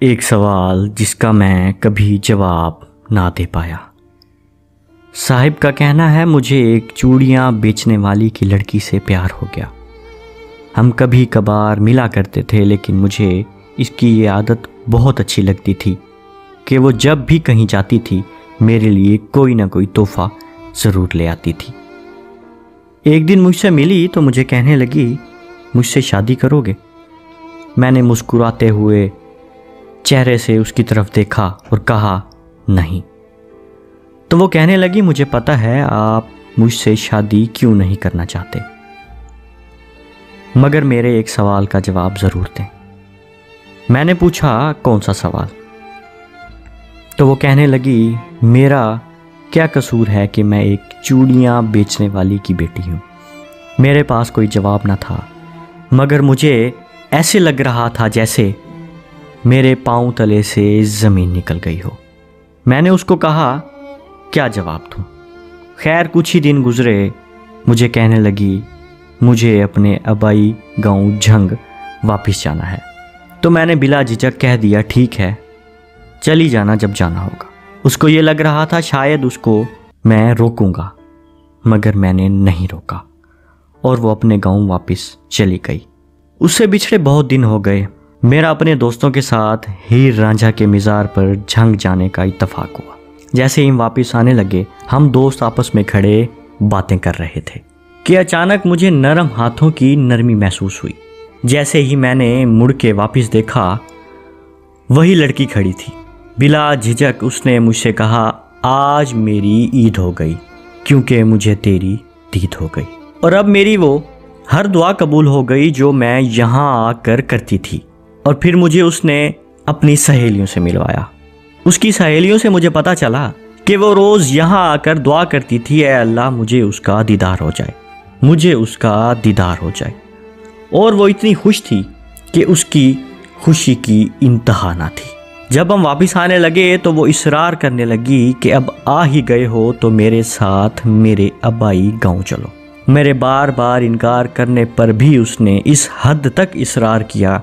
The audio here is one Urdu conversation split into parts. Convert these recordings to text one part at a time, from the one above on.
ایک سوال جس کا میں کبھی جواب نہ دے پایا۔ صاحب کا کہنا ہے مجھے ایک چوڑیاں بیچنے والی کی لڑکی سے پیار ہو گیا۔ ہم کبھی کبھار ملا کرتے تھے، لیکن مجھے اس کی یہ عادت بہت اچھی لگتی تھی کہ وہ جب بھی کہیں جاتی تھی میرے لیے کوئی نہ کوئی تحفہ ضرور لے آتی تھی۔ ایک دن مجھ سے ملی تو مجھے کہنے لگی مجھ سے شادی کرو گے؟ میں نے مسکراتے ہوئے چہرے سے اس کی طرف دیکھا اور کہا نہیں۔ تو وہ کہنے لگی مجھے پتہ ہے آپ مجھ سے شادی کیوں نہیں کرنا چاہتے، مگر میرے ایک سوال کا جواب ضرور دیں۔ میں نے پوچھا کون سا سوال؟ تو وہ کہنے لگی میرا کیا قصور ہے کہ میں ایک چوڑیاں بیچنے والی کی بیٹی ہوں۔ میرے پاس کوئی جواب نہ تھا، مگر مجھے ایسے لگ رہا تھا جیسے میرے پاؤں تلے سے زمین نکل گئی ہو۔ میں نے اس کو کہا کیا جواب دوں؟ خیر کچھ ہی دن گزرے، مجھے کہنے لگی مجھے اپنے آبائی گاؤں جھنگ واپس جانا ہے۔ تو میں نے بلا جھجک کہہ دیا ٹھیک ہے، چلی جانا جب جانا ہوگا۔ اس کو یہ لگ رہا تھا شاید اس کو میں روکوں گا، مگر میں نے نہیں روکا اور وہ اپنے گاؤں واپس چلی گئی۔ اس سے بچھڑے بہت دن ہو گئے۔ میرا اپنے دوستوں کے ساتھ ہیر رانجھا کے مزار پر جھنگ جانے کا اتفاق ہوا۔ جیسے ہی ہم واپس آنے لگے، ہم دوست آپس میں کھڑے باتیں کر رہے تھے کہ اچانک مجھے نرم ہاتھوں کی نرمی محسوس ہوئی۔ جیسے ہی میں نے مڑ کے واپس دیکھا، وہی لڑکی کھڑی تھی۔ بلا جھجک اس نے مجھ سے کہا آج میری عید ہو گئی کیونکہ مجھے تیری دید ہو گئی، اور اب میری وہ ہر دعا قبول ہو گئی جو میں یہاں آ کر کرتی تھی۔ اور پھر مجھے اس نے اپنی سہیلیوں سے ملوایا۔ اس کی سہیلیوں سے مجھے پتا چلا کہ وہ روز یہاں آ کر دعا کرتی تھی اے اللہ مجھے اس کا دیدار ہو جائے، مجھے اس کا دیدار ہو جائے۔ اور وہ اتنی خوش تھی کہ اس کی خوشی کی انتہا نہ تھی۔ جب ہم واپس آنے لگے تو وہ اصرار کرنے لگی کہ اب آ ہی گئے ہو تو میرے ساتھ میرے آبائی گاؤں چلو۔ میرے بار بار انکار کرنے پر بھی اس نے اس حد تک اصرار کیا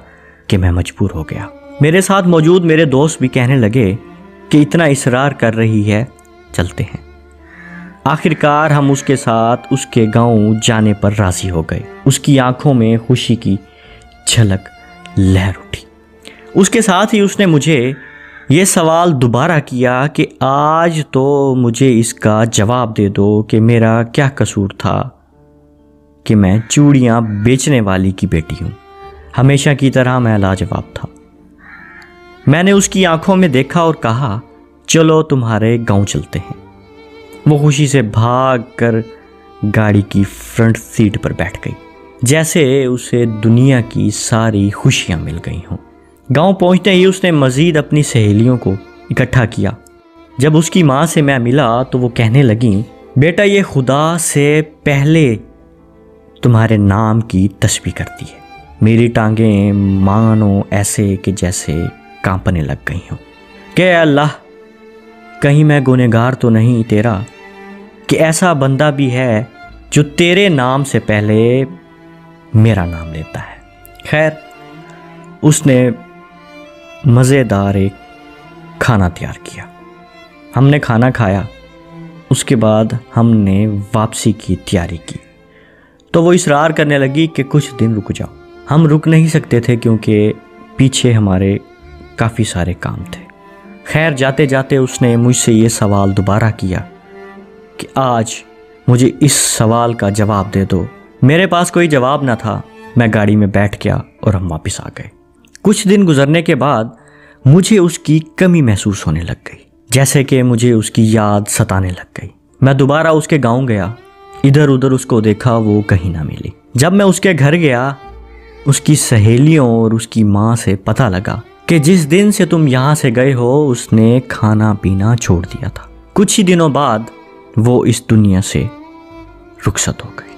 کہ میں مجبور ہو گیا۔ میرے ساتھ موجود میرے دوست بھی کہنے لگے کہ اتنا اصرار کر رہی ہے چلتے ہیں۔ آخر کار ہم اس کے ساتھ اس کے گاؤں جانے پر راضی ہو گئے۔ اس کی آنکھوں میں خوشی کی جھلک لہر اٹھی۔ اس کے ساتھ ہی اس نے مجھے یہ سوال دوبارہ کیا کہ آج تو مجھے اس کا جواب دے دو کہ میرا کیا قصور تھا کہ میں چوڑیاں بیچنے والی کی بیٹی ہوں۔ ہمیشہ کی طرح میں لاجواب تھا۔ میں نے اس کی آنکھوں میں دیکھا اور کہا چلو تمہارے گاؤں چلتے ہیں۔ وہ خوشی سے بھاگ کر گاڑی کی فرنٹ سیٹ پر بیٹھ گئی، جیسے اسے دنیا کی ساری خوشیاں مل گئی ہوں۔ گاؤں پہنچتے ہی اس نے مزید اپنی سہیلیوں کو اکٹھا کیا۔ جب اس کی ماں سے میں ملا تو وہ کہنے لگیں بیٹا یہ خدا سے پہلے تمہارے نام کی تسبیح کرتی ہے۔ میری ٹانگیں مانو ایسے کہ جیسے کانپنے لگ گئی ہوں کہ اے اللہ کہیں میں گنہگار تو نہیں تیرا کہ ایسا بندہ بھی ہے جو تیرے نام سے پہلے میرا نام لیتا ہے۔ خیر اس نے مزیدار ایک کھانا تیار کیا۔ ہم نے کھانا کھایا۔ اس کے بعد ہم نے واپسی کی تیاری کی تو وہ اصرار کرنے لگی کہ کچھ دن رک جاؤ۔ ہم رک نہیں سکتے تھے کیونکہ پیچھے ہمارے کافی سارے کام تھے۔ خیر جاتے جاتے اس نے مجھ سے یہ سوال دوبارہ کیا کہ آج مجھے اس سوال کا جواب دے دو۔ میرے پاس کوئی جواب نہ تھا۔ میں گاڑی میں بیٹھ گیا اور ہم واپس آ گئے۔ کچھ دن گزرنے کے بعد مجھے اس کی کمی محسوس ہونے لگ گئی، جیسے کہ مجھے اس کی یاد ستانے لگ گئی۔ میں دوبارہ اس کے گاؤں گیا، ادھر ادھر اس کو دیکھا، وہ کہیں نہ ملی۔ جب میں اس کے گھر گیا، اس کی سہیلیوں اور اس کی ماں سے پتہ لگا کہ جس دن سے تم یہاں سے گئے ہو اس نے کھانا پینا چھوڑ دیا تھا۔ کچھ ہی دنوں بعد وہ اس دنیا سے رخصت ہو گئی۔